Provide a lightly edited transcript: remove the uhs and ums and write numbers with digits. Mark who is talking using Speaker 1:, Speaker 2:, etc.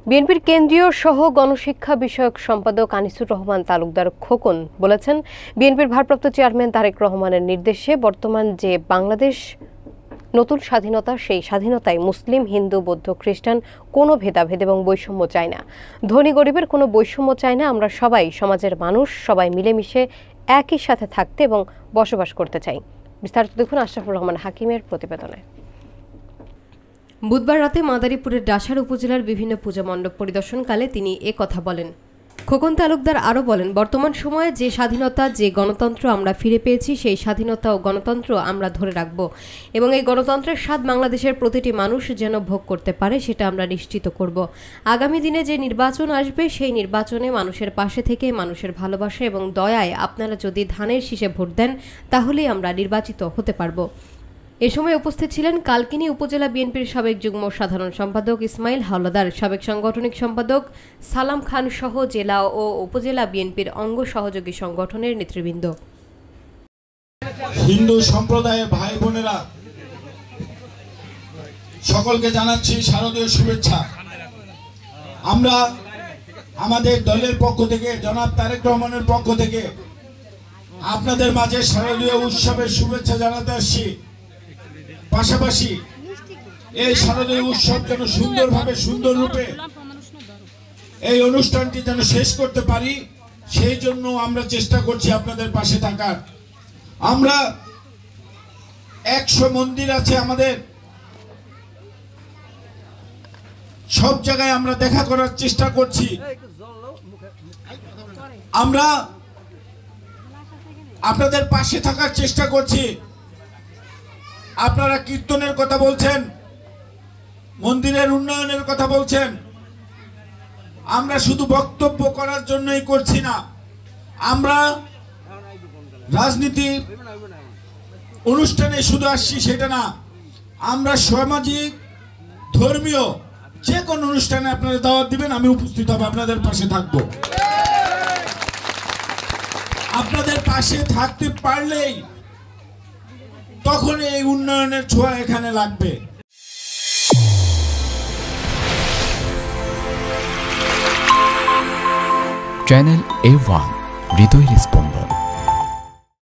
Speaker 1: বিএনপির কেন্দ্রীয় সহ গণশিক্ষা বিষয়ক সম্পাদক আনিসুর রহমান তালুকদার খোকন বলেছেন, বিএনপির ভারপ্রাপ্ত চেয়ারম্যান তারেক রহমানের নির্দেশে বর্তমান যে বাংলাদেশ নতুন স্বাধীনতা, সেই স্বাধীনতায় মুসলিম, হিন্দু, বৌদ্ধ, খ্রিস্টান কোনো ভেদাভেদ এবং বৈষম্য চায় না। ধনী গরিবের কোনো বৈষম্য চায় না। আমরা সবাই সমাজের মানুষ, সবাই মিলেমিশে একই সাথে থাকতে এবং বসবাস করতে চাই। বিস্তারিত দেখুন আশরাফুর রহমান হাকিমের প্রতিবেদনে। বুধবার রাতে মাদারীপুরের ডাসার উপজেলার বিভিন্ন পূজা মণ্ডপ পরিদর্শনকালে তিনি কথা বলেন। খোকন তালুকদার আরও বলেন, বর্তমান সময়ে যে স্বাধীনতা, যে গণতন্ত্র আমরা ফিরে পেয়েছি, সেই স্বাধীনতা ও গণতন্ত্র আমরা ধরে রাখব এবং এই গণতন্ত্রের স্বাদ বাংলাদেশের প্রতিটি মানুষ যেন ভোগ করতে পারে সেটা আমরা নিশ্চিত করব। আগামী দিনে যে নির্বাচন আসবে, সেই নির্বাচনে মানুষের পাশে থেকে মানুষের ভালোবাসা এবং দয়ায় আপনারা যদি ধানের শীষে ভোট দেন, তাহলেই আমরা নির্বাচিত হতে পারব। এ সময় উপস্থিত ছিলেন কালকিনি উপজেলা বিএনপির সাবেক যুগ্ম সাধারণ সম্পাদক ইসমাইল হাওলাদার, সাবেক সাংগঠনিক সম্পাদক সালাম খান সহ জেলা ও উপজেলা বিএনপির অঙ্গ সহযোগী সংগঠনের নেতৃবৃন্দ।
Speaker 2: হিন্দু সম্প্রদায়ের ভাই বোনেরা সকলকে জানাচ্ছি শারদীয় শুভেচ্ছা। আমরা আমাদের দলের পক্ষ থেকে, জনাব তারেক রহমানের পক্ষ থেকে আপনাদের মাঝে শারদীয় উৎসবের শুভেচ্ছা জানাতে আসছি। পাশাপাশি এই শারদীয় উৎসব যেন সুন্দরভাবে, সুন্দর রূপে এই অনুষ্ঠানটি যেন শেষ করতে পারি, সেই জন্য আমরা চেষ্টা করছি আপনাদের পাশে থাকার। আমরা 100 মন্দির আছে আমাদের, সব জায়গায় আমরা দেখা করার চেষ্টা করছি। আমরা আপনাদের পাশে থাকার চেষ্টা করছি। আপনারা কীর্তনের কথা বলছেন, মন্দিরের উন্নয়নের কথা বলছেন, আমরা শুধু বক্তব্য করার জন্যই করছি না। আমরা রাজনীতি অনুষ্ঠানে শুধু আসছি সেটা না, আমরা সামাজিক, ধর্মীয় যে কোনো অনুষ্ঠানে আপনারা দাওয়াত দিবেন, আমি উপস্থিত হব, আপনাদের পাশে থাকব। আপনাদের পাশে থাকতে পারলেই তখন এই উন্নয়নের ছোঁয়া এখানে লাগবে।
Speaker 3: চ্যানেল A1 হৃদয়ের স্পন্দন।